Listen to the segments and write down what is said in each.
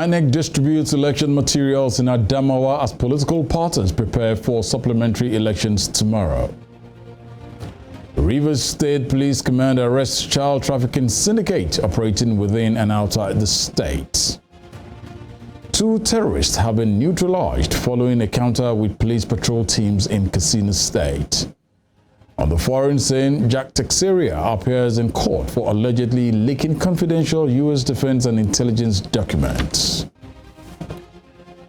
INEC distributes election materials in Adamawa as political parties prepare for supplementary elections tomorrow. Rivers State Police Command arrests child trafficking syndicate operating within and outside the state. 2 terrorists have been neutralized following a counter with police patrol teams in Katsina State. On the foreign scene, Jack Teixeira appears in court for allegedly leaking confidential U.S. defense and intelligence documents.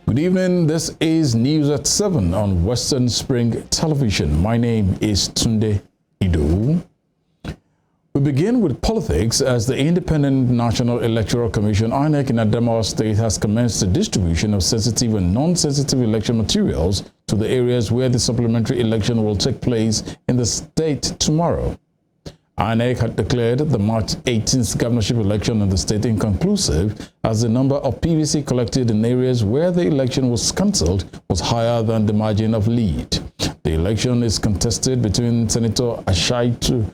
Good evening, this is News at 7 on Western Spring Television. My name is Tunde Ido. We begin with politics as the Independent National Electoral Commission, INEC, in Adamawa State has commenced the distribution of sensitive and non-sensitive election materials to the areas where the supplementary election will take place in the state tomorrow. INEC had declared the March 18th governorship election in the state inconclusive as the number of PVC collected in areas where the election was cancelled was higher than the margin of lead. The election is contested between Senator Aishatu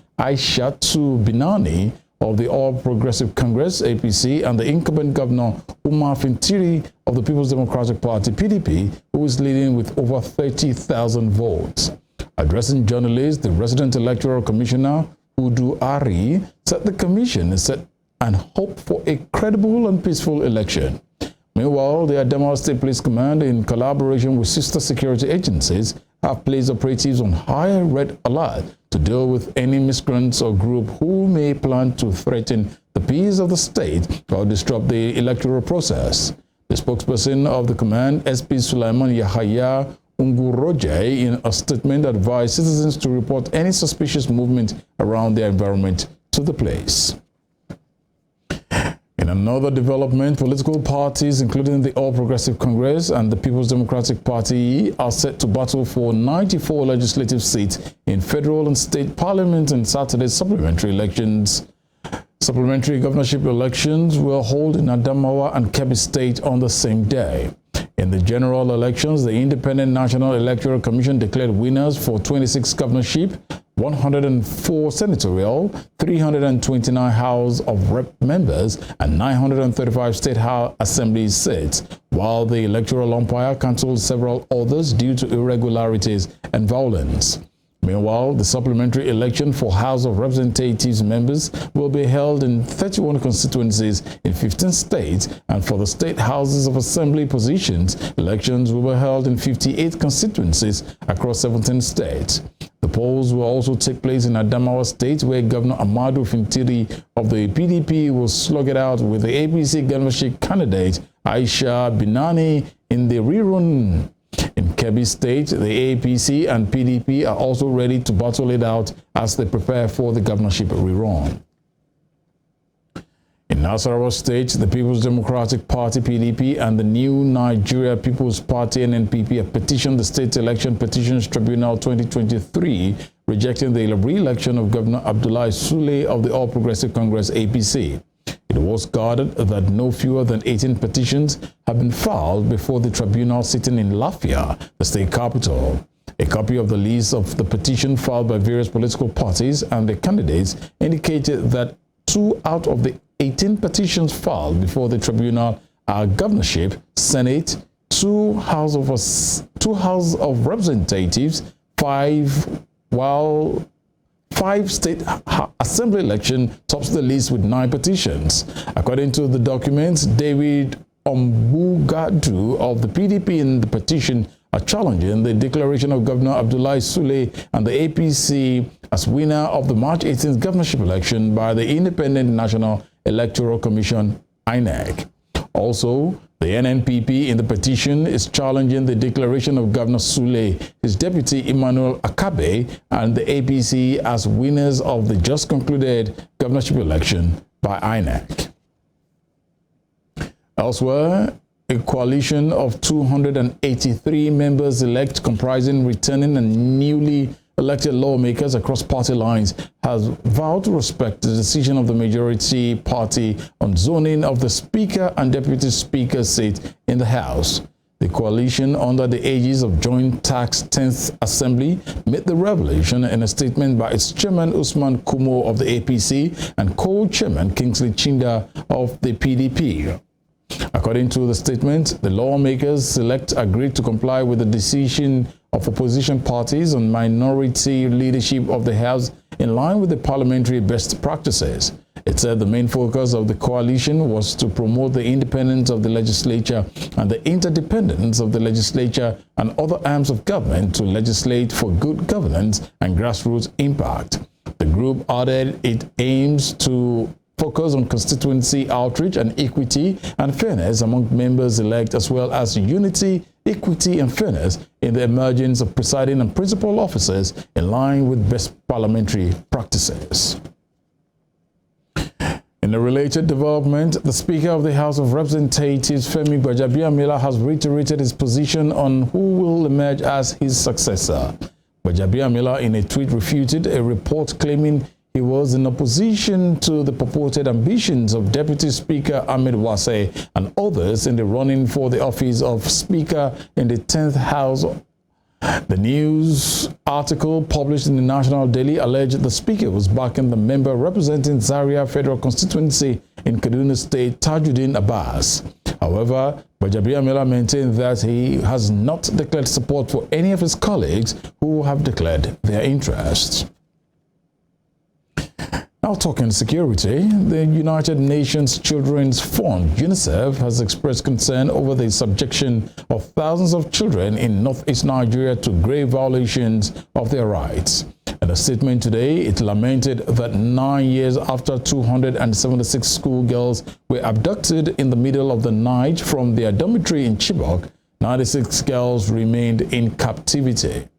Binani of the All Progressive Congress, APC, and the incumbent governor Umar Fintiri of the People's Democratic Party, PDP, who is leading with over 30,000 votes. Addressing journalists, the resident electoral commissioner, Udu Ari, said the commission is set and hope for a credible and peaceful election. Meanwhile, the Adamawa State Police Command, in collaboration with sister security agencies, have placed operatives on high red alert to deal with any miscreants or group who may plan to threaten the peace of the state or disrupt the electoral process. The spokesperson of the command, SP Sulaiman Yahaya Unguroje, in a statement advised citizens to report any suspicious movement around their environment to the police. In another development, political parties, including the All Progressive Congress and the People's Democratic Party, are set to battle for 94 legislative seats in federal and state parliament in Saturday's supplementary elections. Supplementary governorship elections will hold in Adamawa and Kebbi State on the same day. In the general elections, the Independent National Electoral Commission declared winners for 26 governorship, 104 senatorial, 329 House of Rep members, and 935 State House Assembly seats, while the electoral umpire cancelled several others due to irregularities and violence. Meanwhile, the supplementary election for House of Representatives members will be held in 31 constituencies in 15 states, and for the State Houses of Assembly positions, elections will be held in 58 constituencies across 17 states. The polls will also take place in Adamawa State, where Governor Amadu Fintiri of the PDP will slug it out with the APC governorship candidate Aisha Binani in the rerun. In Kebbi State, the APC and PDP are also ready to battle it out as they prepare for the governorship rerun. In Nasarawa State, the People's Democratic Party, PDP, and the New Nigeria People's Party, NNPP, have petitioned the State Election Petitions Tribunal 2023, rejecting the re-election of Governor Abdullahi Sule of the All Progressive Congress, APC. It was guarded that no fewer than 18 petitions have been filed before the tribunal sitting in Lafia, the state capital. A copy of the list of the petition filed by various political parties and the candidates indicated that 2 out of the 18 petitions filed before the tribunal are governorship, Senate, 2 House of Representatives, 5, while 5 State Assembly election tops the list with 9 petitions. According to the documents, David Ombugadu of the PDP in the petition are challenging the declaration of Governor Abdullahi Sule and the APC as winner of the March 18th governorship election by the Independent National Electoral Commission, INEC. Also, the NNPP in the petition is challenging the declaration of Governor Sule, his deputy Emmanuel Akabe, and the APC as winners of the just concluded governorship election by INEC. Elsewhere, a coalition of 283 members-elect comprising returning and newly elected lawmakers across party lines has vowed to respect the decision of the majority party on zoning of the Speaker and Deputy Speaker seat in the House. The coalition, under the aegis of Joint Tax 10th Assembly, made the revelation in a statement by its chairman Usman Kumo of the APC and co-chairman Kingsley Chinda of the PDP. According to the statement, the lawmakers select agreed to comply with the decision of opposition parties on minority leadership of the House in line with the parliamentary best practices. It said the main focus of the coalition was to promote the independence of the legislature and the interdependence of the legislature and other arms of government to legislate for good governance and grassroots impact. The group added it aims to focus on constituency outreach and equity and fairness among members-elect, as well as unity, equity, and fairness in the emergence of presiding and principal officers in line with best parliamentary practices. In a related development, the Speaker of the House of Representatives, Femi Gbajabiamila, has reiterated his position on who will emerge as his successor. Gbajabiamila, in a tweet, refuted a report claiming he was in opposition to the purported ambitions of Deputy Speaker Ahmed Wase and others in the running for the office of Speaker in the 10th House. The news article published in the National Daily alleged the Speaker was backing the member representing Zaria Federal Constituency in Kaduna State, Tajuddin Abbas. However, Gbajabiamila maintained that he has not declared support for any of his colleagues who have declared their interest. Now talking security, the United Nations Children's Fund, UNICEF, has expressed concern over the subjection of thousands of children in northeast Nigeria to grave violations of their rights. In a statement today, it lamented that 9 years after 276 schoolgirls were abducted in the middle of the night from their dormitory in Chibok, 96 girls remained in captivity.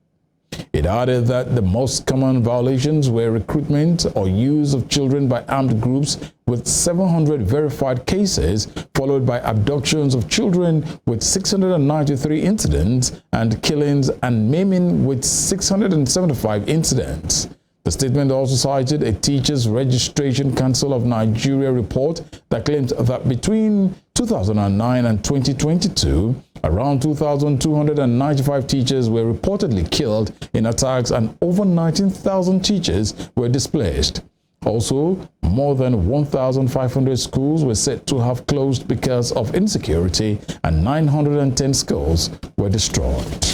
It added that the most common violations were recruitment or use of children by armed groups with 700 verified cases, followed by abductions of children with 693 incidents and killings and maiming with 675 incidents. The statement also cited a Teachers Registration Council of Nigeria report that claimed that between 2009 and 2022, around 2,295 teachers were reportedly killed in attacks and over 19,000 teachers were displaced. Also, more than 1,500 schools were said to have closed because of insecurity and 910 schools were destroyed.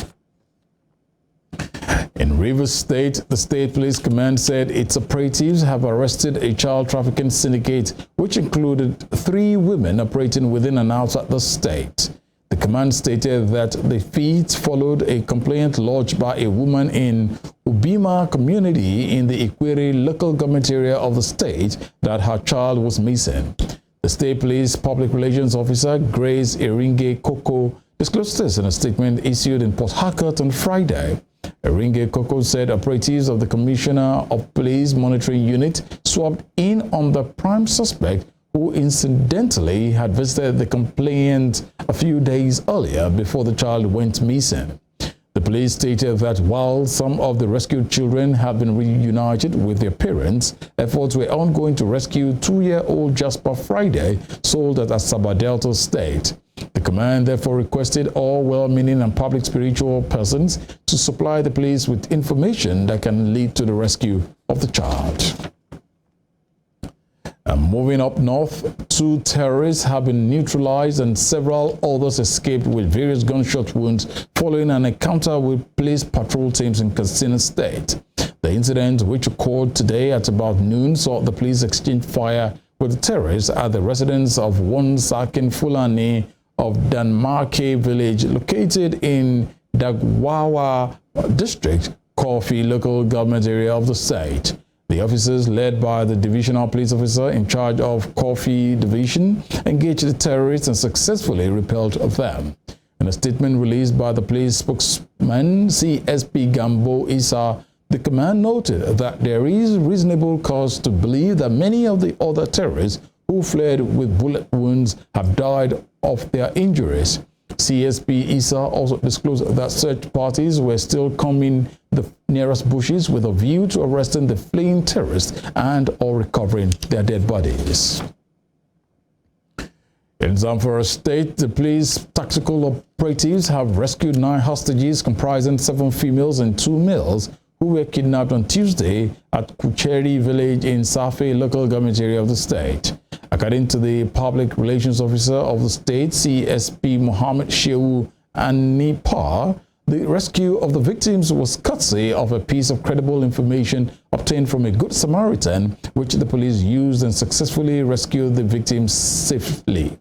In Rivers State, the State Police Command said its operatives have arrested a child trafficking syndicate, which included 3 women operating within and outside the state. The command stated that the feat followed a complaint lodged by a woman in Ubima community in the Ikwere local government area of the state that her child was missing. The State Police Public Relations Officer, Grace Eringe Koko, disclosed this in a statement issued in Port Harcourt on Friday. Eringe Koko said operatives of the Commissioner of Police Monitoring Unit swabbed in on the prime suspect, who incidentally had visited the complainant a few days earlier before the child went missing. The police stated that while some of the rescued children have been reunited with their parents, efforts were ongoing to rescue 2-year-old Jasper Friday, sold at Asaba Delta State. The command therefore requested all well-meaning and public spiritual persons to supply the police with information that can lead to the rescue of the child. Moving up north, 2 terrorists have been neutralized and several others escaped with various gunshot wounds following an encounter with police patrol teams in Katsina State. The incident, which occurred today at about noon, saw the police exchange fire with the terrorists at the residence of one Sakin Fulani of Danmarke village located in Dagwawa district, Kofi local government area of the state. The officers, led by the divisional police officer in charge of Kofi Division, engaged the terrorists and successfully repelled them. In a statement released by the police spokesman, CSP Gambo Issa, the command noted that there is reasonable cause to believe that many of the other terrorists who fled with bullet wounds have died of their injuries. CSP Issa also disclosed that search parties were still combing the nearest bushes with a view to arresting the fleeing terrorists and or recovering their dead bodies. In Zamfara State, the police tactical operatives have rescued 9 hostages comprising 7 females and 2 males who were kidnapped on Tuesday at Kucheri village in Safe local government area of the state. According to the Public Relations Officer of the state, CSP Mohammed Shehu Anipar, the rescue of the victims was courtesy of a piece of credible information obtained from a Good Samaritan, which the police used and successfully rescued the victims safely.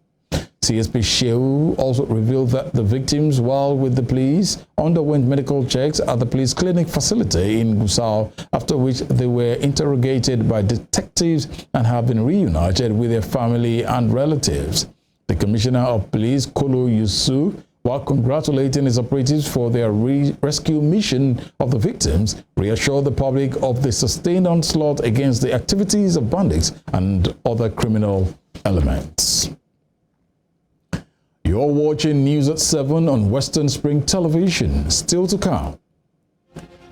CSP Shehu also revealed that the victims, while with the police, underwent medical checks at the police clinic facility in Gusau, after which they were interrogated by detectives and have been reunited with their family and relatives. The Commissioner of Police, Kolo Yusu, while congratulating his operatives for their rescue mission of the victims, reassured the public of the sustained onslaught against the activities of bandits and other criminal elements. You're watching News at 7 on Western Spring Television. Still to come.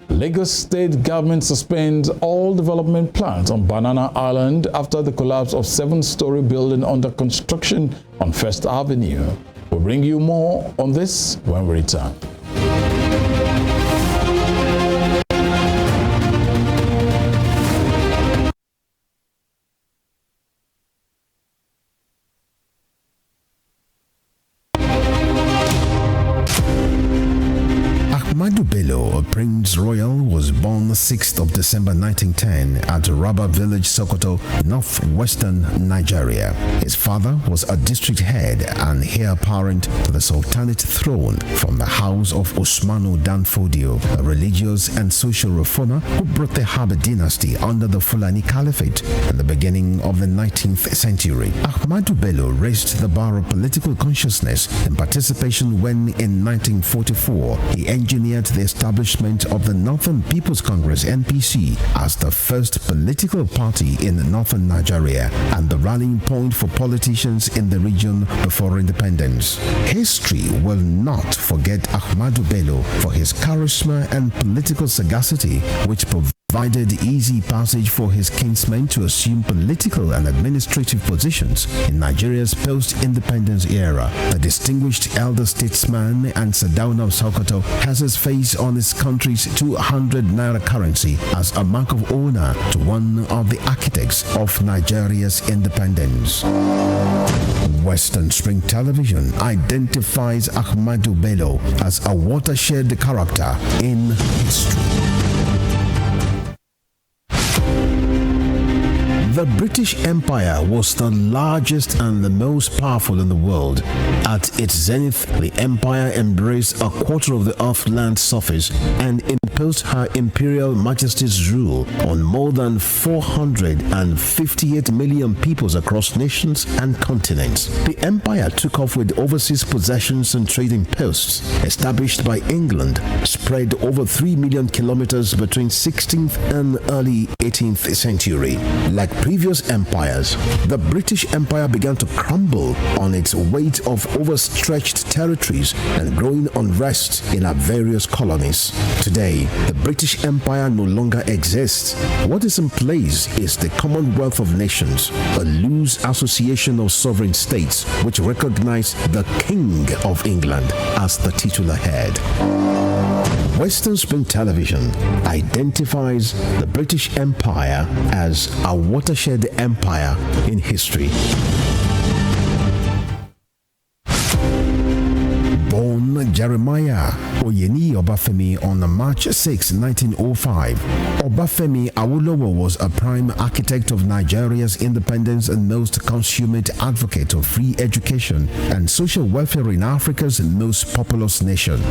Lagos State government suspends all development plans on Banana Island after the collapse of 7-story building under construction on First Avenue. We'll bring you more on this when we return. Ahmadu Bello, Prince Royal, was born 6th of December 1910 at Raba Village, Sokoto, northwestern Nigeria. His father was a district head and heir apparent to the Sultanate throne from the house of Usmanu Danfodio, a religious and social reformer who brought the Habib dynasty under the Fulani Caliphate in the beginning of the 19th century. Ahmadu Bello raised the bar of political consciousness and participation when, in 1944, he engineered the establishment of the Northern People's Congress (NPC) as the first political party in northern Nigeria and the rallying point for politicians in the region before independence. History will not forget Ahmadu Bello for his charisma and political sagacity, which provided easy passage for his kinsmen to assume political and administrative positions in Nigeria's post-independence era. The distinguished elder statesman and Sardauna of Sokoto has his face on his country's 200 naira currency as a mark of honor to one of the architects of Nigeria's independence. Western Spring Television identifies Ahmadu Bello as a watershed character in history. The British Empire was the largest and the most powerful in the world. At its zenith, the empire embraced a quarter of the earth's land surface and imposed her imperial majesty's rule on more than 458 million peoples across nations and continents. The empire took off with overseas possessions and trading posts established by England, spread over 3 million kilometers between 16th and early 18th century. Like previous empires, the British Empire began to crumble on its weight of overstretched territories and growing unrest in our various colonies. Today, the British Empire no longer exists. What is in place is the Commonwealth of Nations, a loose association of sovereign states which recognize the King of England as the titular head. Western Spring Television identifies the British Empire as a watershed empire in history. Born Jeremiah Oyeni Obafemi on March 6, 1905, Obafemi Awolowo was a prime architect of Nigeria's independence and most consummate advocate of free education and social welfare in Africa's most populous nation.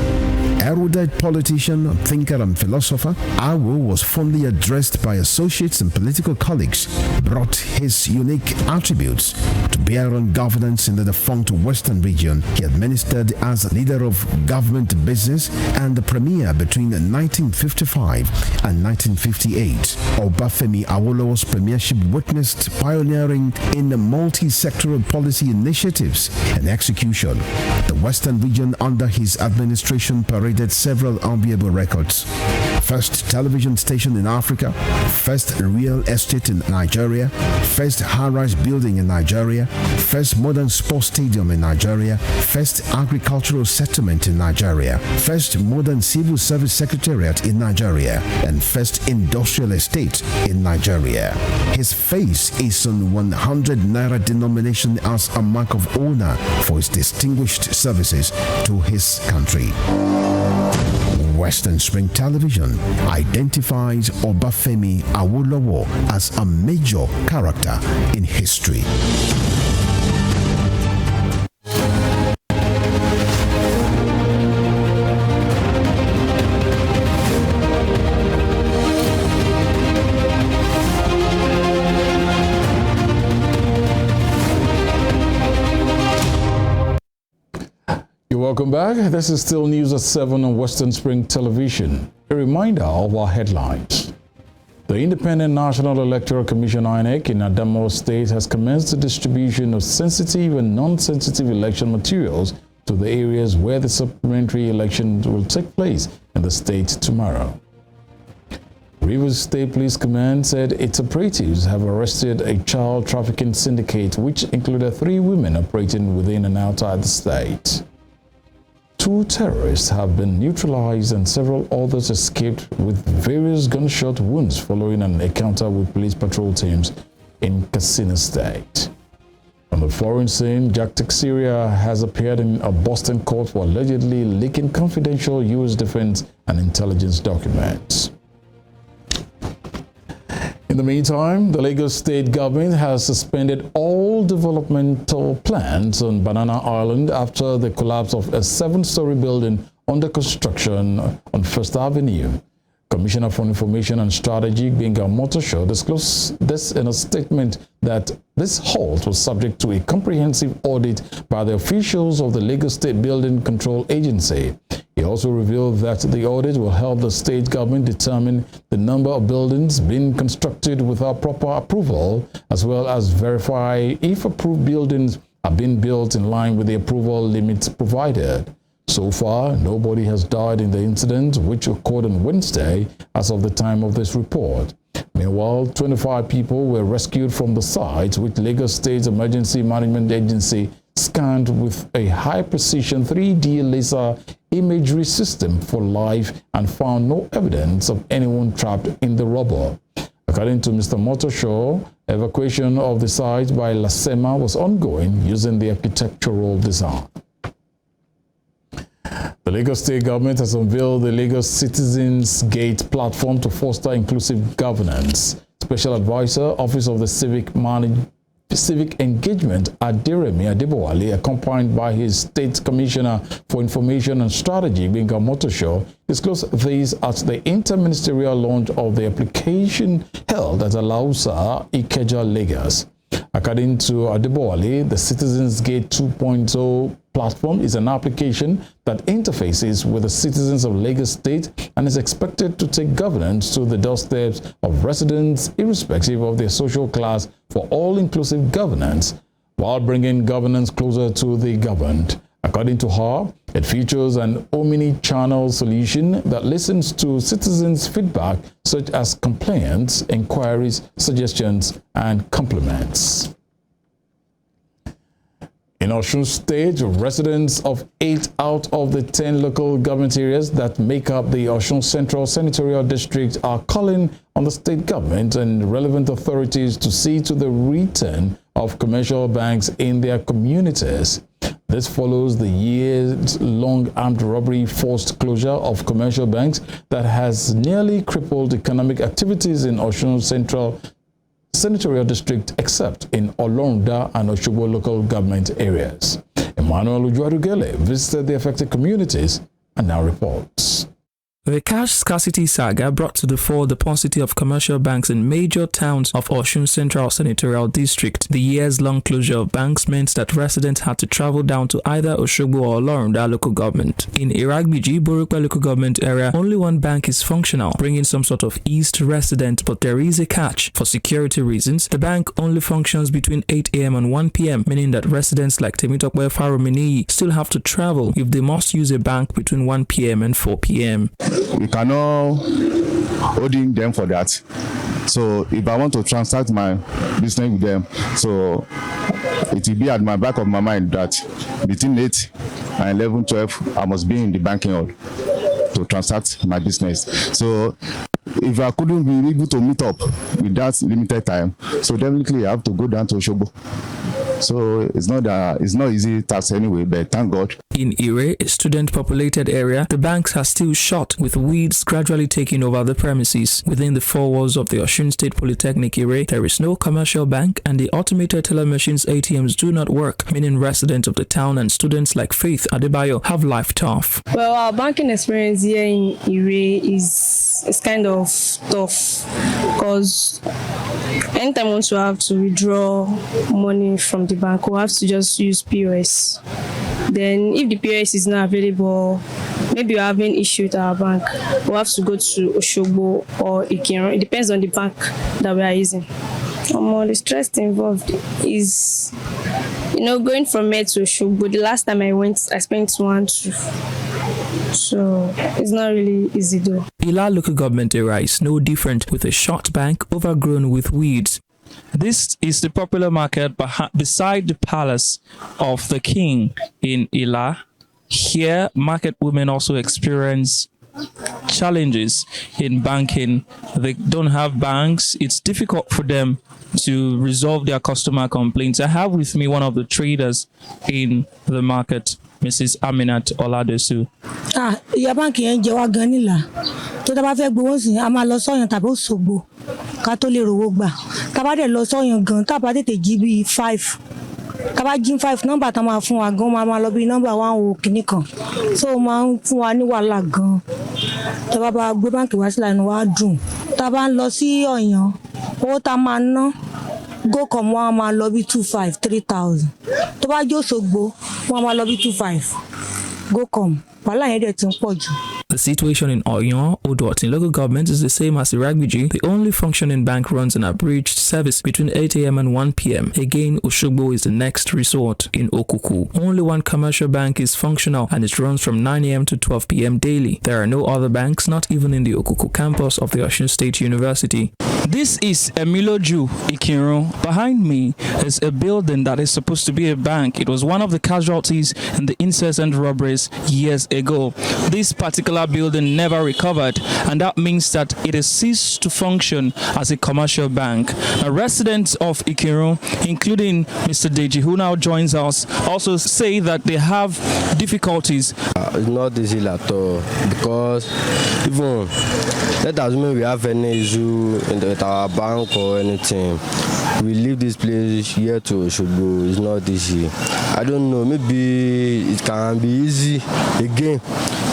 Erudite politician, thinker, and philosopher, Awo was fondly addressed by associates and political colleagues, brought his unique attributes to bear on governance in the defunct Western region. He administered as leader of government business and the premier between 1955 and 1958. Obafemi Awolowo's premiership witnessed pioneering in the multi-sectoral policy initiatives and execution. The Western region under his administration paraded several enviable records. first television station in Africa, first real estate in Nigeria, first high-rise building in Nigeria, first modern sports stadium in Nigeria, first agricultural settlement in Nigeria, first modern civil service secretariat in Nigeria, and first industrial estate in Nigeria. His face is on 100 naira denomination as a mark of honor for his distinguished services to his country. Western Spring Television identifies Obafemi Awolowo as a major character in history. Welcome back. This is still News at 7 on Western Spring Television. A reminder of our headlines. The Independent National Electoral Commission (INEC) in Adamawa State has commenced the distribution of sensitive and non-sensitive election materials to the areas where the supplementary elections will take place in the state tomorrow. Rivers State Police Command said its operatives have arrested a child trafficking syndicate which included 3 women operating within and outside the state. 2 terrorists have been neutralized and several others escaped with various gunshot wounds following an encounter with police patrol teams in Katsina State. On the foreign scene, Jack Syria has appeared in a Boston court for allegedly leaking confidential U.S. defense and intelligence documents. In the meantime, the Lagos State government has suspended all developmental plans on Banana Island after the collapse of a 7-story building under construction on First Avenue. Commissioner for Information and Strategy, Gbenga Omotosho, disclosed this in a statement that this halt was subject to a comprehensive audit by the officials of the Lagos State Building Control Agency. He also revealed that the audit will help the state government determine the number of buildings being constructed without proper approval, as well as verify if approved buildings are being built in line with the approval limits provided. So far, nobody has died in the incident, which occurred on Wednesday as of the time of this report. Meanwhile, 25 people were rescued from the site, which Lagos State Emergency Management Agency scanned with a high-precision 3D laser imagery system for life and found no evidence of anyone trapped in the rubble. According to Mr. Omotosho, evacuation of the site by LASEMA was ongoing using the architectural design. The Lagos State government has unveiled the Lagos Citizens Gate platform to foster inclusive governance. Special Advisor, Office of the Civic Engagement, Aderemi Adebowale, accompanied by his State Commissioner for Information and Strategy, Gbenga Omotosho, disclosed this at the interministerial launch of the application held at Alausa, Ikeja, Lagos. According to Adebowale, the Citizens Gate 2.0 platform is an application that interfaces with the citizens of Lagos State and is expected to take governance to the doorsteps of residents irrespective of their social class for all-inclusive governance, while bringing governance closer to the governed. According to her, it features an omni-channel solution that listens to citizens' feedback such as complaints, inquiries, suggestions, and compliments. In Osun State, residents of 8 out of the 10 local government areas that make up the Osun Central Senatorial District are calling on the state government and relevant authorities to see to the return of commercial banks in their communities. This follows the years-long armed robbery forced closure of commercial banks that has nearly crippled economic activities in Osun Central Senatorial District, except in Olorunda and Osogbo local government areas. Emmanuel Ujuadugele visited the affected communities and now reports. The cash scarcity saga brought to the fore the paucity of commercial banks in major towns of Osun Central Senatorial District. The years-long closure of banks meant that residents had to travel down to either Osogbo or Olorunda local government. In Iragbiji, Borukwe local government area, only one bank is functional, bringing some sort of ease to residents, but there is a catch. For security reasons, the bank only functions between 8 a.m. and 1 p.m., meaning that residents like Temitokwe Faromini still have to travel if they must use a bank between 1 p.m. and 4 p.m. we cannot holding them for that. So if I want to transact my business with them, so it will be at my back of my mind that between 8 and 11, 12, I must be in the banking hall to transact my business. So if I couldn't be able to meet up with that limited time, so definitely I have to go down to Osogbo. So it's not easy task anyway, but thank God. In Ire, a student-populated area, the banks are still shut, with weeds gradually taking over the premises. Within the four walls of the Osun State Polytechnic Ire, there is no commercial bank, and the automated teller machines ATMs do not work, meaning residents of the town and students like Faith Adebayo have life tough. Well, our banking experience here in Ire is kind of tough because anytime once you have to withdraw money from the bank, we have to just use POS. Then if the POS is not available, maybe you're having issue with our bank, we have to go to Osogbo or Ikirun. It depends on the bank that we are using. The stress involved is, going from here to Osogbo. The last time I went, I spent 1-2. So it's not really easy though. Ila local government area is no different, with a short bank overgrown with weeds. This is the popular market beside the palace of the king in Ila. Here, market women also experience challenges in banking. They don't have banks. It's difficult for them to resolve their customer complaints. I have with me one of the traders in the market, Mrs. Aminat Oladesu. Ìyá báńkì yẹn jẹ wá gan nílà. Tó tá bá fẹ́ gbowó sí, a máa lọ sọ́yàn tàbí Òṣogbo ká tó lè rówó gbà. Tá bá dẹ̀ lọ sọ́yàn gan, tá bá tètè jí bí 5. Tá bá jí 5, nọ́mbà tá máa fún wa gan máa lọ bí nọ́mbà 1 kìíní kan. So máa ń fún wa ní wàhálà gan. Tá bá gbé báńkì wá sílẹ̀ inú wa dùn. Tá bá ń lọ sí Ọ̀yàn, owó tá máa ná GoCom wọn máa lọ bí 25, 3,000. Tó bá jẹ́ Òṣogbo, wọn máa lọ bí 25. GoCom. Wàhálà yẹn dẹ̀ ti ń pọ̀ jù. The situation in Oyon, Odot, in local government is the same as Iragbiji. The only functioning bank runs an abridged service between 8 a.m. and 1 p.m. Again, Osogbo is the next resort. In Okuku, only one commercial bank is functional and it runs from 9 a.m. to 12 p.m. daily. There are no other banks, not even in the Okuku campus of the Osun State University. This is Emiloju Ikirun. Behind me is a building that is supposed to be a bank. It was one of the casualties in the incessant robberies years ago. This particular building never recovered, and that means that it has ceased to function as a commercial bank. Residents of Ikirun, including Mr. Deji, who now joins us, also say that they have difficulties. It's not easy at all, because even let us assume we have any issue with our bank or anything, we leave this place here to Osogbo. It's not easy. I don't know, maybe it can be easy again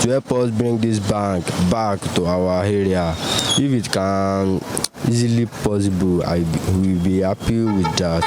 to help us bring this bank back to our area. If it can easily possible, I will be happy with that.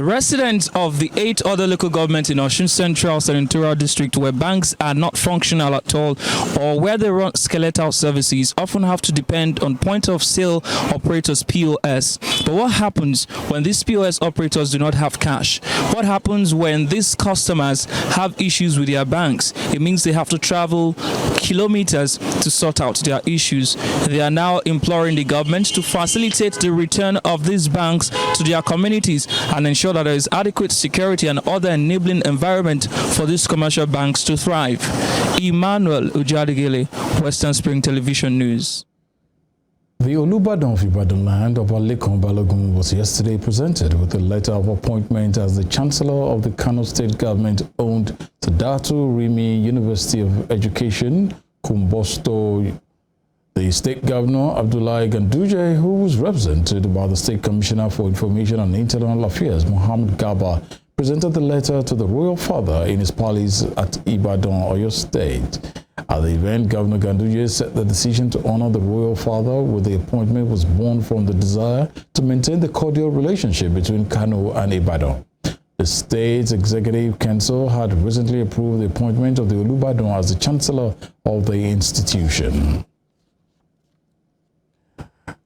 Residents of the 8 other local governments in Osun Central Senatorial District, where banks are not functional at all or where they run skeletal services, often have to depend on point of sale operators POS. But what happens when these POS operators do not have cash? What happens when these customers have issues with their banks? It means they have to travel kilometers to sort out their issues. They are now imploring the government to facilitate the return of these banks to their communities and ensure that there is adequate security and other enabling environment for these commercial banks to thrive. Emmanuel Ujadigele, Western Spring Television News. The Olubadan of Ibadan land of Alekan Balogun was yesterday presented with a letter of appointment as the Chancellor of the Kano State Government-owned Sadatu Rimi University of Education, Kumbosto. The State Governor, Abdullahi Ganduje, who was represented by the State Commissioner for Information and Internal Affairs, Mohammed Gaba, presented the letter to the Royal Father in his palace at Ibadan, Oyo State. At the event, Governor Ganduje said the decision to honor the Royal Father with the appointment was born from the desire to maintain the cordial relationship between Kano and Ibadan. The State's Executive Council had recently approved the appointment of the Olubadan as the Chancellor of the institution.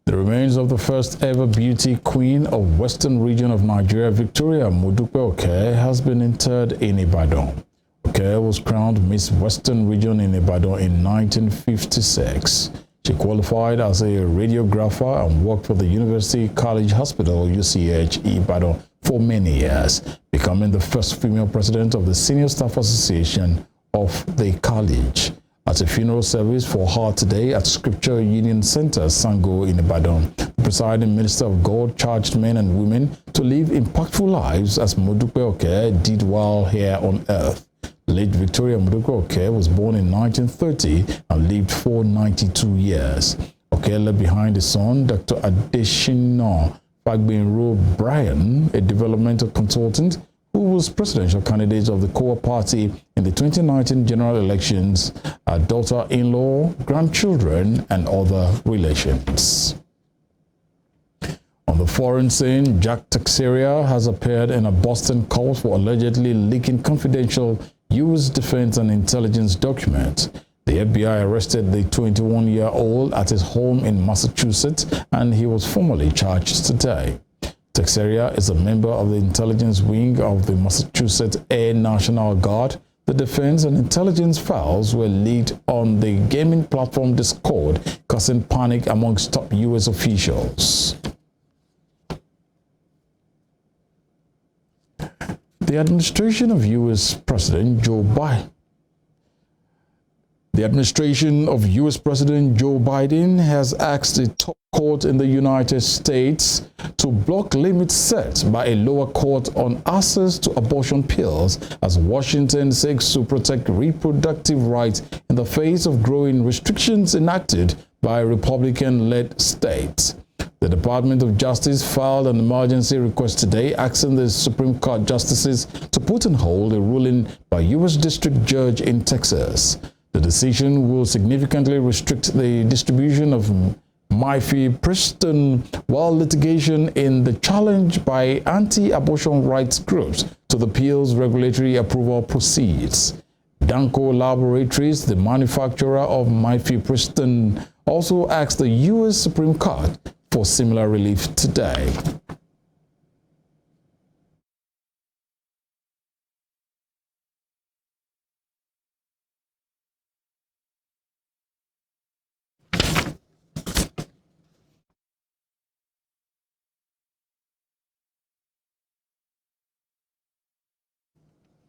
The remains of the first ever beauty queen of Western region of Nigeria, Victoria Modupe Oke, has been interred in Ibadan. Oke Oke was crowned Miss Western Region in Ibadan in 1956. She qualified as a radiographer and worked for the University College Hospital, UCH, Ibadan for many years, becoming the first female president of the Senior Staff Association of the college. At a funeral service for her today at Scripture Union Center, Sango in Ibadan, the presiding minister of God charged men and women to live impactful lives as Modupe Oke did while here on earth. Late Victoria Modupe Oke was born in 1930 and lived for 92 years. Oke left behind a son, Dr. Adeshina Fagbinro Brian, a developmental consultant who was presidential candidate of the COA party in the 2019 general elections, a daughter-in-law, grandchildren, and other relations. On the foreign scene, Jack Teixeira has appeared in a Boston court for allegedly leaking confidential U.S. defense and intelligence documents. The FBI arrested the 21-year-old at his home in Massachusetts, and he was formally charged today. Teixeira is a member of the intelligence wing of the Massachusetts Air National Guard. The defense and intelligence files were leaked on the gaming platform Discord, causing panic amongst top U.S. officials. The administration of U.S. President Joe Biden has asked a top court in the United States to block limits set by a lower court on access to abortion pills as Washington seeks to protect reproductive rights in the face of growing restrictions enacted by Republican-led states. The Department of Justice filed an emergency request today asking the Supreme Court justices to put on hold a ruling by U.S. District Judge in Texas. The decision will significantly restrict the distribution of mifepristone while litigation in the challenge by anti-abortion rights groups to the pill's regulatory approval proceeds. Danco Laboratories, the manufacturer of mifepristone, also asked the U.S. Supreme Court for similar relief today.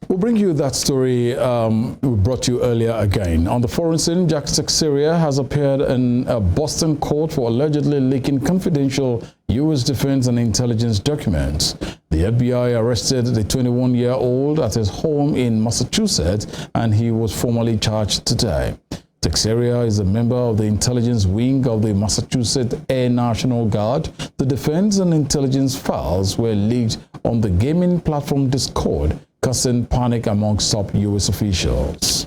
We'll bring you that story we brought you earlier again. On the foreign scene, Jack Teixeira has appeared in a Boston court for allegedly leaking confidential U.S. defense and intelligence documents. The FBI arrested the 21-year-old at his home in Massachusetts, and he was formally charged today. Teixeira is a member of the intelligence wing of the Massachusetts Air National Guard. The defense and intelligence files were leaked on the gaming platform Discord, causing panic amongst top U.S. officials.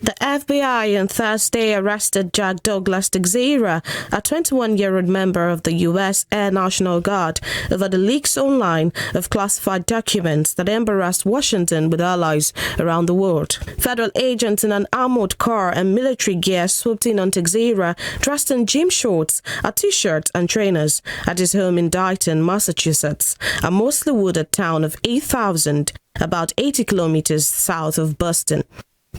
The FBI on Thursday arrested Jack Douglas Teixeira, a 21-year-old member of the U.S. Air National Guard, over the leaks online of classified documents that embarrassed Washington with allies around the world. Federal agents in an armored car and military gear swooped in on Teixeira, dressed in gym shorts, a t-shirt and trainers, at his home in Dayton, Massachusetts, a mostly wooded town of 8,000, about 80 kilometers south of Boston.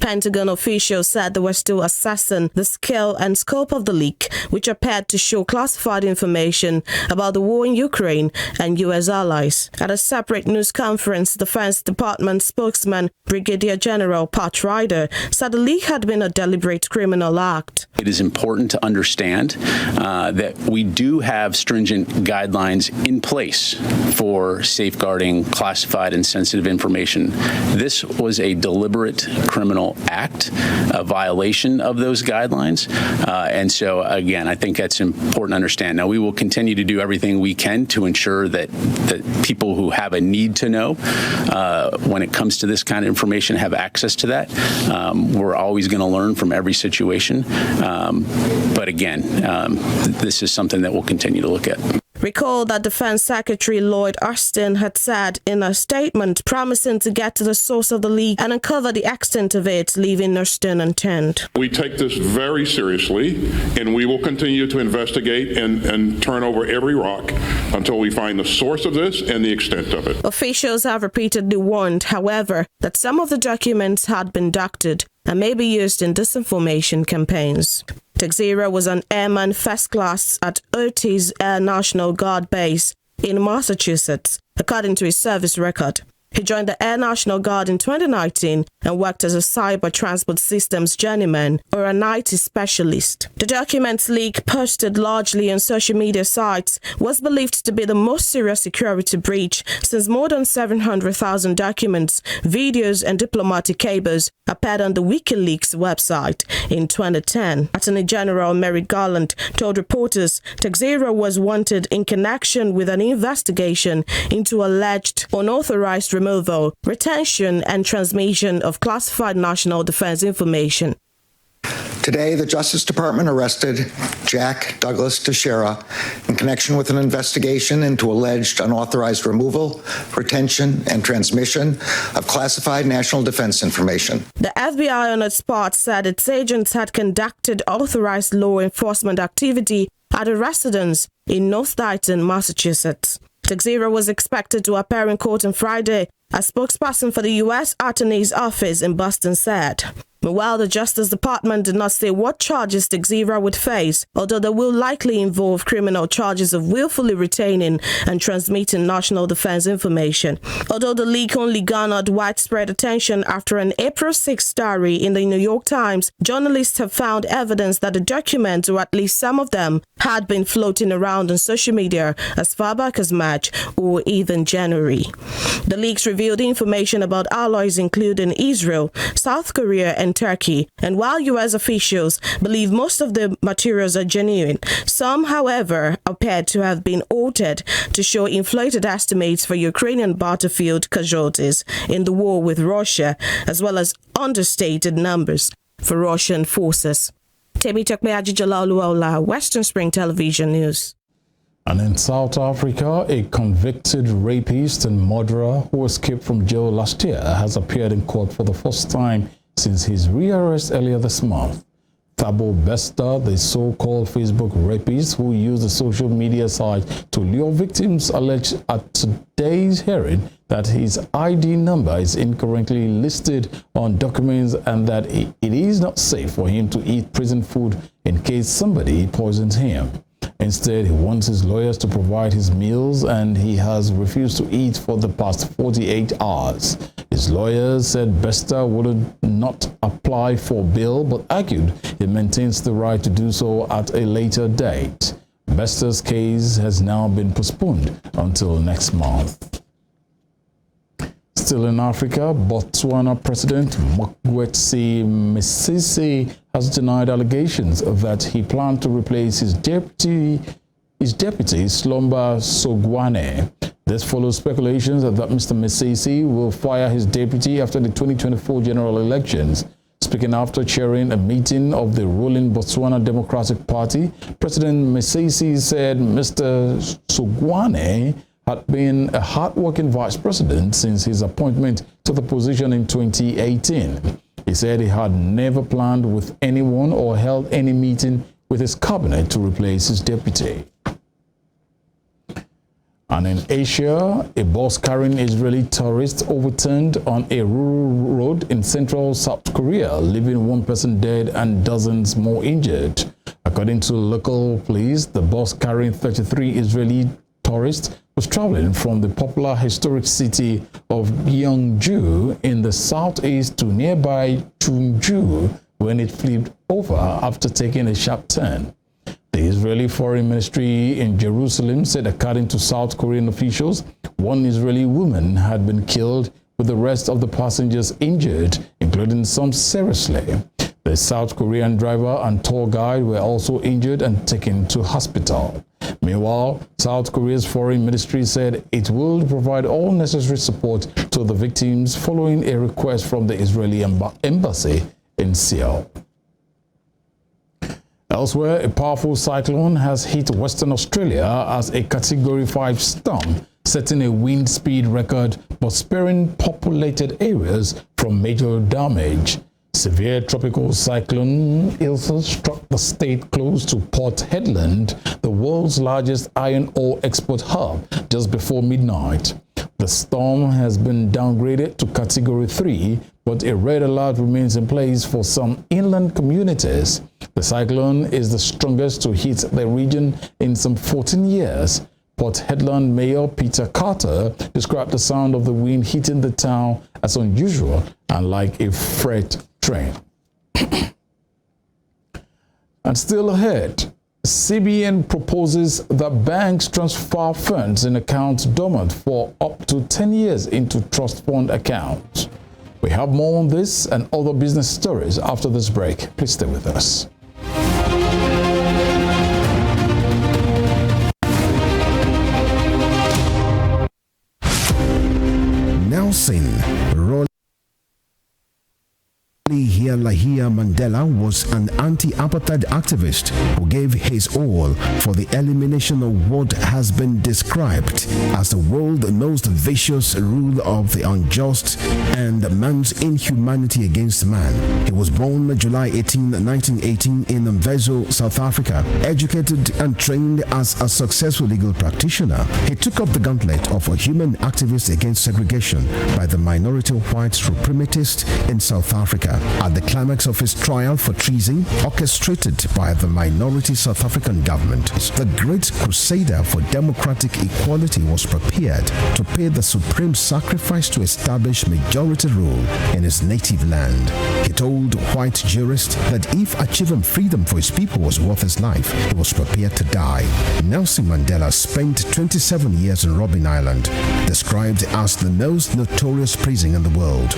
Pentagon officials said they were still assessing the scale and scope of the leak, which appeared to show classified information about the war in Ukraine and U.S. allies. At a separate news conference, Defense Department spokesman Brigadier General Pat Ryder said the leak had been a deliberate criminal act. It is important to understand that we do have stringent guidelines in place for safeguarding classified and sensitive information. This was a deliberate criminal act, a violation of those guidelines. And so, again, I think that's important to understand. Now, we will continue to do everything we can to ensure that people who have a need to know when it comes to this kind of information have access to that. We're always going to learn from every situation. But again, this is something that we'll continue to look at. Recall that Defense Secretary Lloyd Austin had said in a statement promising to get to the source of the leak and uncover the extent of it, leaving no stone unturned. We take this very seriously, and we will continue to investigate and turn over every rock until we find the source of this and the extent of it. Officials have repeatedly warned, however, that some of the documents had been doctored and may be used in disinformation campaigns. Texera was an airman first class at Otis Air National Guard Base in Massachusetts, according to his service record. He joined the Air National Guard in 2019 and worked as a cyber transport systems journeyman or an IT specialist. The documents leak, posted largely on social media sites, was believed to be the most serious security breach since more than 700,000 documents, videos, and diplomatic cables appeared on the WikiLeaks website in 2010. Attorney General Merrick Garland told reporters Texera was wanted in connection with an investigation into alleged unauthorized removal, retention, and transmission of classified national defense information. Today, the Justice Department arrested Jack Douglas Teixeira in connection with an investigation into alleged unauthorized removal, retention, and transmission of classified national defense information. The FBI on its part said its agents had conducted authorized law enforcement activity at a residence in North Dayton, Massachusetts. Texera was expected to appear in court on Friday, a spokesperson for the U.S. Attorney's Office in Boston said. Meanwhile, the Justice Department did not say what charges Texera would face, although they will likely involve criminal charges of willfully retaining and transmitting national defense information. Although the leak only garnered widespread attention after an April 6 story in the New York Times, journalists have found evidence that the documents, or at least some of them, had been floating around on social media as far back as March or even January. The leaks revealed information about allies including Israel, South Korea, and Turkey, and while U.S. officials believe most of the materials are genuine, some, however, appeared to have been altered to show inflated estimates for Ukrainian battlefield casualties in the war with Russia, as well as understated numbers for Russian forces. Temitope Ajijalaoluola, Western Spring Television News. And in South Africa, a convicted rapist and murderer who escaped from jail last year has appeared in court for the first time since his rearrest earlier this month. Thabo Bester, the so-called Facebook rapist who used the social media site to lure victims, alleged at today's hearing that his ID number is incorrectly listed on documents and that it is not safe for him to eat prison food in case somebody poisons him. Instead, he wants his lawyers to provide his meals, and he has refused to eat for the past 48 hours. His lawyers said Bester would not apply for bail, but argued he maintains the right to do so at a later date. Bester's case has now been postponed until next month. Still in Africa, Botswana President Mokgweetsi Masisi has denied allegations that he planned to replace his deputy Slumba Sogwane. This follows speculations that Mr. Masisi will fire his deputy after the 2024 general elections. Speaking after chairing a meeting of the ruling Botswana Democratic Party, President Masisi said Mr. Sogwane had been a hard-working vice president since his appointment to the position in 2018. He said he had never planned with anyone or held any meeting with his cabinet to replace his deputy. And in Asia, a bus carrying Israeli tourists overturned on a rural road in central South Korea, leaving one person dead and dozens more injured. According to local police, the bus carrying 33 Israeli tourists was traveling from the popular historic city of Gyeongju in the southeast to nearby Chungju when it flipped over after taking a sharp turn. The Israeli Foreign Ministry in Jerusalem said, according to South Korean officials, one Israeli woman had been killed with the rest of the passengers injured, including some seriously. The South Korean driver and tour guide were also injured and taken to hospital. Meanwhile, South Korea's foreign ministry said it will provide all necessary support to the victims following a request from the Israeli embassy in Seoul. Elsewhere, a powerful cyclone has hit Western Australia as a Category 5 storm, setting a wind speed record but sparing populated areas from major damage. Severe tropical cyclone Ilsa struck the state close to Port Hedland, the world's largest iron ore export hub, just before midnight. The storm has been downgraded to Category 3, but a red alert remains in place for some inland communities. The cyclone is the strongest to hit the region in some 14 years. Port Hedland Mayor Peter Carter described the sound of the wind hitting the town as unusual and like a freight train. And still ahead, CBN proposes that banks transfer funds in accounts dormant for up to 10 years into trust fund accounts. We have more on this and other business stories after this break. Please stay with us. Nelson Lahia Mandela was an anti-apartheid activist who gave his all for the elimination of what has been described as the world's most vicious rule of the unjust and man's inhumanity against man. He was born July 18, 1918 in Mvezo, South Africa. Educated and trained as a successful legal practitioner, he took up the gauntlet of a human activist against segregation by the minority white supremacist in South Africa. At the climax of his trial for treason, orchestrated by the minority South African government, the great crusader for democratic equality was prepared to pay the supreme sacrifice to establish majority rule in his native land. He told white jurists that if achieving freedom for his people was worth his life, he was prepared to die. Nelson Mandela spent 27 years in Robben Island, described as the most notorious prison in the world.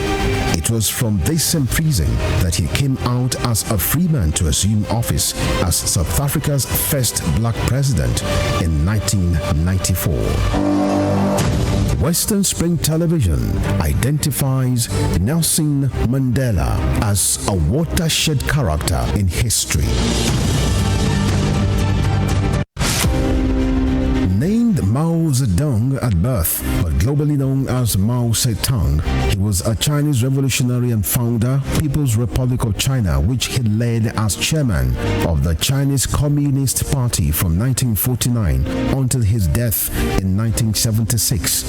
It was from this same prison that he came out as a free man to assume office as South Africa's first black president in 1994. Western Spring Television identifies Nelson Mandela as a watershed character in history. Named Mao Zedong at birth, but globally known as Mao Zedong, he was a Chinese revolutionary and founder, People's Republic of China, which he led as chairman of the Chinese Communist Party from 1949 until his death in 1976.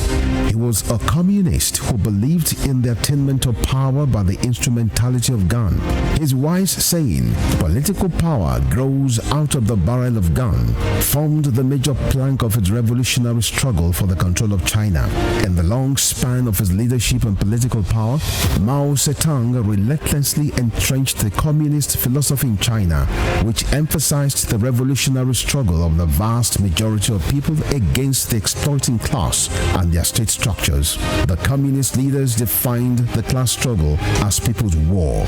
He was a communist who believed in the attainment of power by the instrumentality of gun. His wise saying, "Political power grows out of the barrel of gun," formed the major plank of its revolutionary struggle for the control of China. In the long span of his leadership and political power, Mao Zedong relentlessly entrenched the communist philosophy in China, which emphasized the revolutionary struggle of the vast majority of people against the exploiting class and their state structures. The communist leaders defined the class struggle as people's war.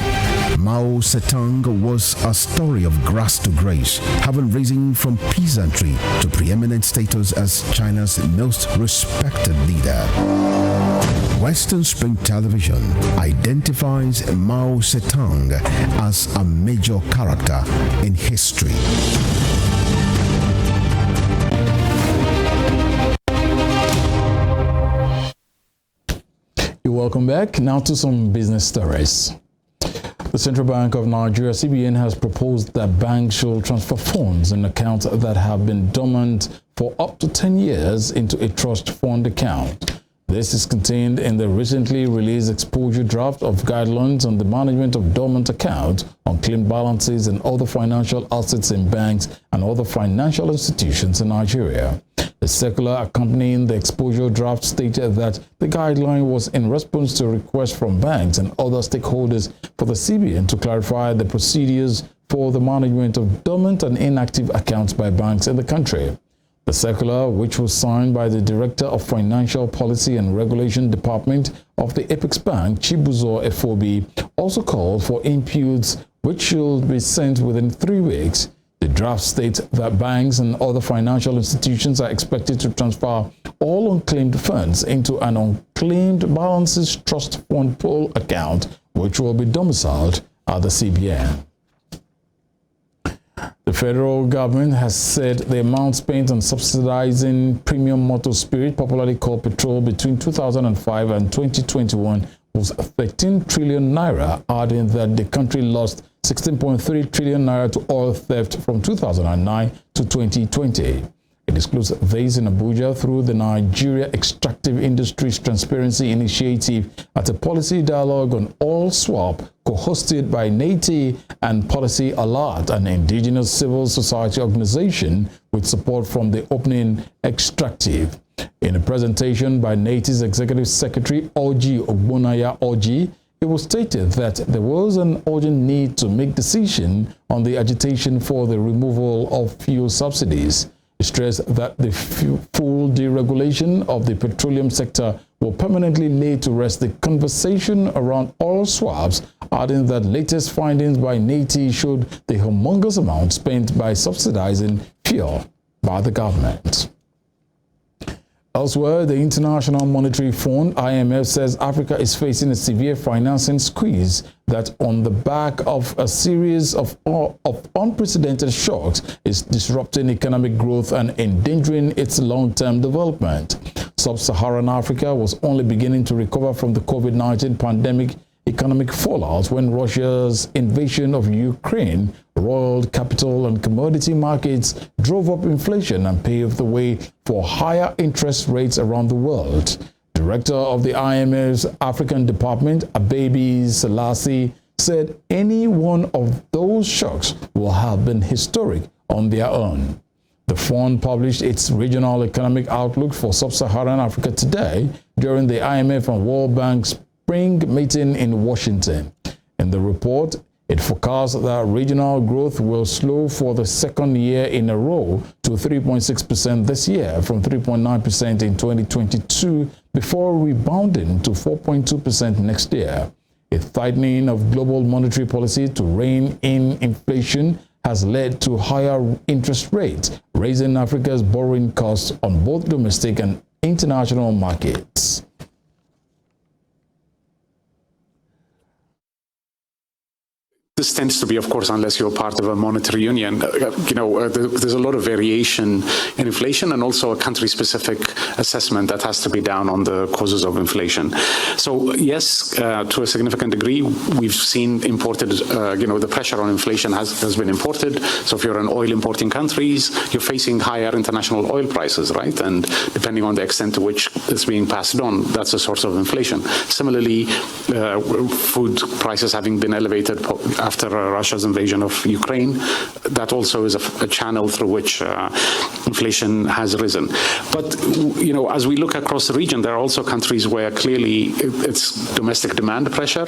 Mao Zedong was a story of grace to grace, having risen from peasantry to preeminent status as China's most respected leader. Western Spring Television identifies Mao Zedong as a major character in history. You're welcome back. Now to some business stories. The Central Bank of Nigeria, CBN, has proposed that banks should transfer funds in accounts that have been dormant for up to 10 years into a trust fund account. This is contained in the recently released exposure draft of guidelines on the management of dormant accounts, unclaimed balances, and other financial assets in banks and other financial institutions in Nigeria. The circular accompanying the exposure draft stated that the guideline was in response to requests from banks and other stakeholders for the CBN to clarify the procedures for the management of dormant and inactive accounts by banks in the country. The circular, which was signed by the Director of Financial Policy and Regulation Department of the Apex Bank, Chibuzo Efobi, also called for inputs which should be sent within 3 weeks. The draft states that banks and other financial institutions are expected to transfer all unclaimed funds into an unclaimed balances trust fund pool account, which will be domiciled at the CBN. The federal government has said the amount spent on subsidizing premium motor spirit, popularly called petrol, between 2005 and 2021 was 13 trillion naira, adding that the country lost 16.3 trillion naira to oil theft from 2009 to 2020. It disclosed this in Abuja through the Nigeria Extractive Industries Transparency Initiative at a policy dialogue on oil swap co-hosted by NATI and Policy Alert, an indigenous civil society organization with support from the opening extractive. In a presentation by NATI's Executive Secretary Oji Ogbonaya Oji, it was stated that there was an urgent need to make decision on the agitation for the removal of fuel subsidies. He stressed that the full deregulation of the petroleum sector will permanently lay to rest the conversation around oil swaps, adding that latest findings by NATI showed the humongous amount spent by subsidizing fuel by the government. Elsewhere, the International Monetary Fund, IMF, says Africa is facing a severe financing squeeze that, on the back of a series of unprecedented shocks, is disrupting economic growth and endangering its long-term development. Sub-Saharan Africa was only beginning to recover from the COVID-19 pandemic economic fallout when Russia's invasion of Ukraine roiled capital and commodity markets, drove up inflation, and paved the way for higher interest rates around the world. Director of the IMF's African Department, Abebi Selassie, said any one of those shocks will have been historic on their own. The fund published its regional economic outlook for sub-Saharan Africa today during the IMF and World Bank's spring meeting in Washington. In the report, it forecasts that regional growth will slow for the second year in a row to 3.6% this year from 3.9% in 2022 before rebounding to 4.2% next year. A tightening of global monetary policy to rein in inflation has led to higher interest rates, raising Africa's borrowing costs on both domestic and international markets. This tends to be, of course, unless you're part of a monetary union, there's a lot of variation in inflation and also a country-specific assessment that has to be done on the causes of inflation. So yes, to a significant degree, we've seen imported, the pressure on inflation has been imported. So if you're in oil importing countries, you're facing higher international oil prices, right? And depending on the extent to which it's being passed on, that's a source of inflation. Similarly, food prices having been elevated after Russia's invasion of Ukraine, that also is a channel through which inflation has risen. But, as we look across the region, there are also countries where clearly it's domestic demand pressure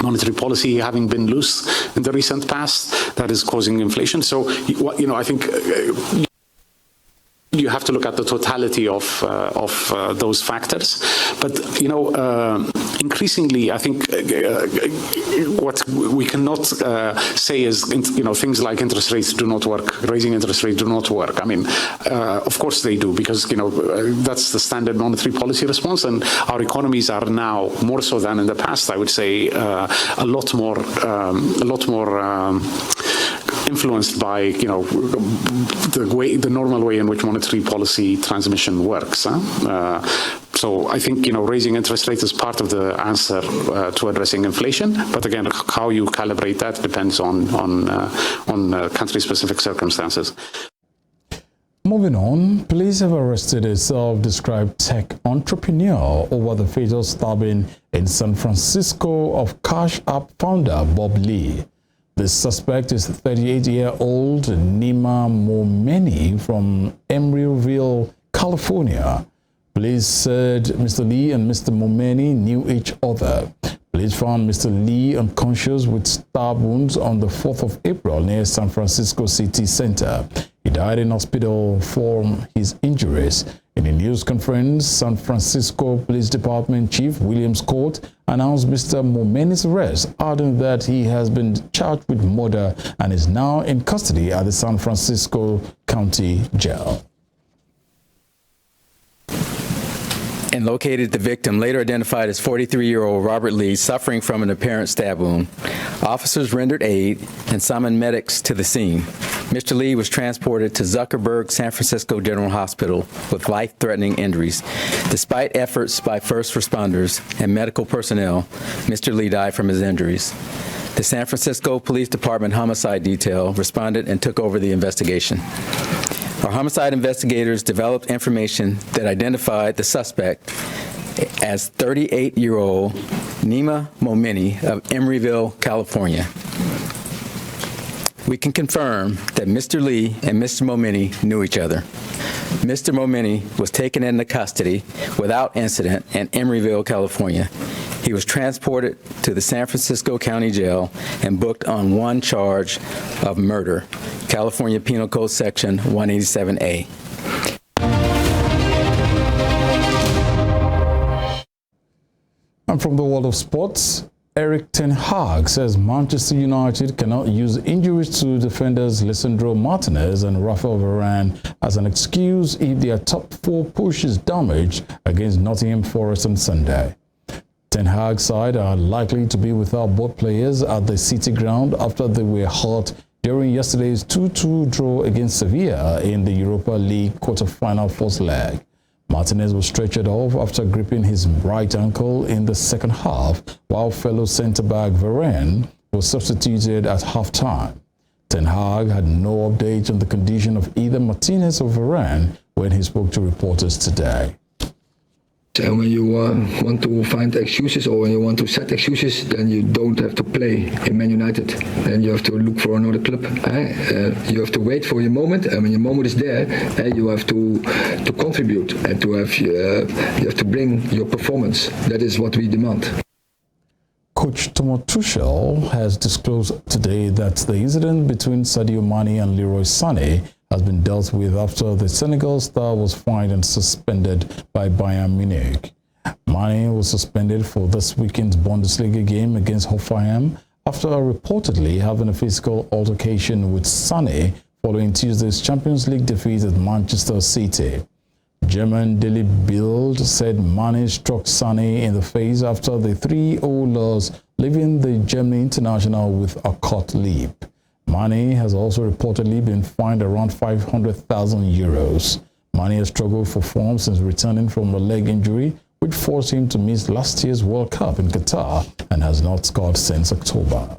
monetary policy having been loose in the recent past that is causing inflation. So, I think you have to look at the totality of those factors. But, increasingly, I think what we cannot say is, things like interest rates do not work, raising interest rates do not work. I mean, of course they do, because, that's the standard monetary policy response. And our economies are now, more so than in the past, I would say, a lot more influenced by, the normal way in which monetary policy transmission works. So I think, raising interest rates is part of the answer to addressing inflation. But again, how you calibrate that depends on country-specific circumstances. Moving on, police have arrested a self-described tech entrepreneur over the fatal stabbing in San Francisco of Cash App founder Bob Lee. The suspect is 38-year-old Nima Momeni from Emeryville, California. Police said Mr. Lee and Mr. Momeni knew each other. Police found Mr. Lee unconscious with stab wounds on the 4th of April near San Francisco City Center. He died in hospital from his injuries. In a news conference, San Francisco Police Department Chief William Scott announced Mr. Momeni's arrest, adding that he has been charged with murder and is now in custody at the San Francisco County Jail. and located the victim, later identified as 43-year-old Robert Lee, suffering from an apparent stab wound. Officers rendered aid and summoned medics to the scene. Mr. Lee was transported to Zuckerberg San Francisco General Hospital with life-threatening injuries. Despite efforts by first responders and medical personnel, Mr. Lee died from his injuries. The San Francisco Police Department Homicide Detail responded and took over the investigation. Our homicide investigators developed information that identified the suspect as 38-year-old Nima Momeni of Emeryville, California. We can confirm that Mr. Lee and Mr. Momeni knew each other. Mr. Momeni was taken into custody without incident in Emeryville, California. He was transported to the San Francisco County Jail and booked on one charge of murder, California Penal Code Section 187A. And from the world of sports, Erik ten Hag says Manchester United cannot use injuries to defenders Lisandro Martinez and Rafael Varane as an excuse if their top four push is damaged against Nottingham Forest on Sunday. Ten Hag's side are likely to be without both players at the City ground after they were hurt during yesterday's 2-2 draw against Sevilla in the Europa League quarter-final first leg. Martinez was stretchered off after gripping his right ankle in the second half, while fellow centre-back Varane was substituted at half-time. Ten Hag had no update on the condition of either Martinez or Varane when he spoke to reporters today. And when you want to find excuses or when you want to set excuses, then you don't have to play in Man United. Then you have to look for another club. You have to wait for your moment, and when your moment is there, you have to contribute and to have you have to bring your performance. That is what we demand. Coach Thomas Tuchel has disclosed today that the incident between Sadio Mane and Leroy Sané has been dealt with after the Senegal star was fined and suspended by Bayern Munich. Mane was suspended for this weekend's Bundesliga game against Hoffenheim after reportedly having a physical altercation with Sané following Tuesday's Champions League defeat at Manchester City. German Daily Bild said Mane struck Sané in the face after the 3-0 loss, leaving the German international with a cut lip. Mane has also reportedly been fined around 500,000 euros. Mane has struggled for form since returning from a leg injury, which forced him to miss last year's World Cup in Qatar and has not scored since October.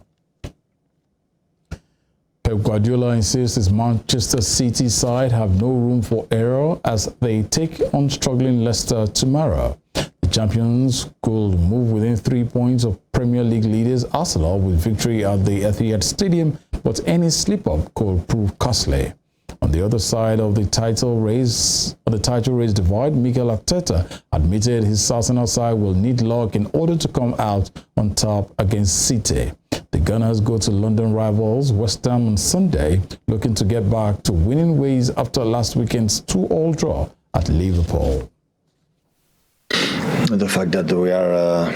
Pep Guardiola insists his Manchester City side have no room for error as they take on struggling Leicester tomorrow. The champions could move within 3 points of Premier League leaders Arsenal with victory at the Etihad Stadium, but any slip-up could prove costly. On the other side of the title race divide, Mikel Arteta admitted his Arsenal side will need luck in order to come out on top against City. The Gunners go to London rivals West Ham on Sunday, looking to get back to winning ways after last weekend's 2-2 draw at Liverpool. The fact that we are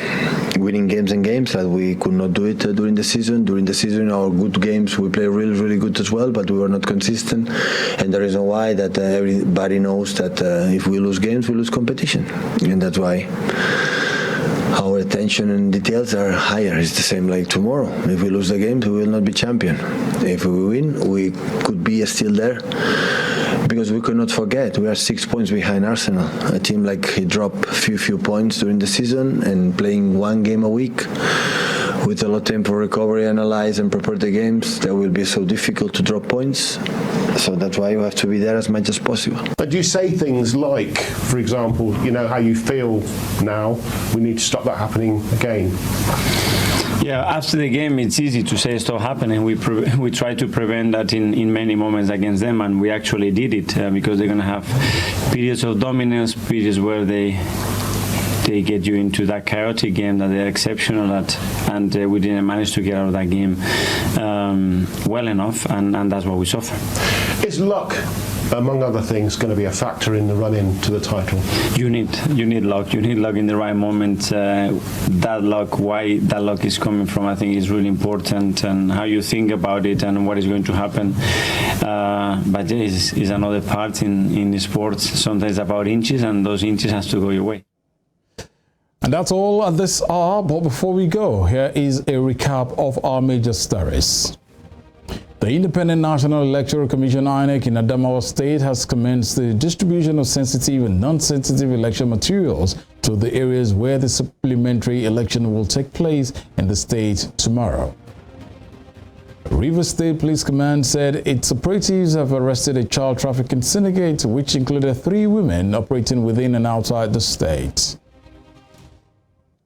winning games and games, that we could not do it during the season. During the season, our good games, we play really, really good as well, but we were not consistent. And the reason why that everybody knows that if we lose games, we lose competition. And that's why our attention and details are higher. It's the same like tomorrow. If we lose the games, we will not be champion. If we win, we could be still there. Because we cannot forget, we are 6 points behind Arsenal. A team like he dropped few points during the season and playing one game a week with a lot of time for recovery, analyze and prepare the games. That will be so difficult to drop points. So that's why you have to be there as much as possible. But do you say things like, for example, you know how you feel now, we need to stop that happening again? Yeah, after the game, it's easy to say stop happening. We try to prevent that in many moments against them, and we actually did it because they're going to have periods of dominance, periods where they get you into that chaotic game that they're exceptional at, and we didn't manage to get out of that game well enough, and that's what we suffer. Is luck, among other things, going to be a factor in the run-in to the title? You need luck. You need luck in the right moment. That luck, why that luck is coming from, I think is really important, and how you think about it and what is going to happen. But is another part in the sports. Sometimes about inches, and those inches has to go your way. And that's all at this hour, but before we go, here is a recap of our major stories. The Independent National Electoral Commission (INEC) in Adamawa State has commenced the distribution of sensitive and non-sensitive election materials to the areas where the supplementary election will take place in the state tomorrow. Rivers State Police Command said its operatives have arrested a child trafficking syndicate which included 3 women operating within and outside the state.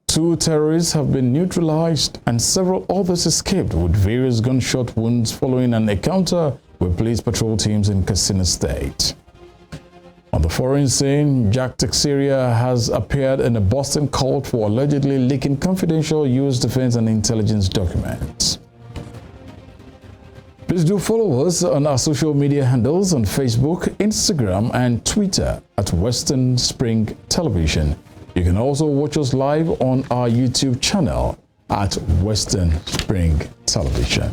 2 terrorists have been neutralized and several others escaped with various gunshot wounds following an encounter with police patrol teams in Katsina State. On the foreign scene, Jack Teixeira has appeared in a Boston court for allegedly leaking confidential U.S. defense and intelligence documents. Please do follow us on our social media handles on Facebook, Instagram, and Twitter at Western Spring Television. You can also watch us live on our YouTube channel at Western Spring Television.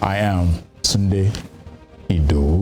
I am Sunday Ido.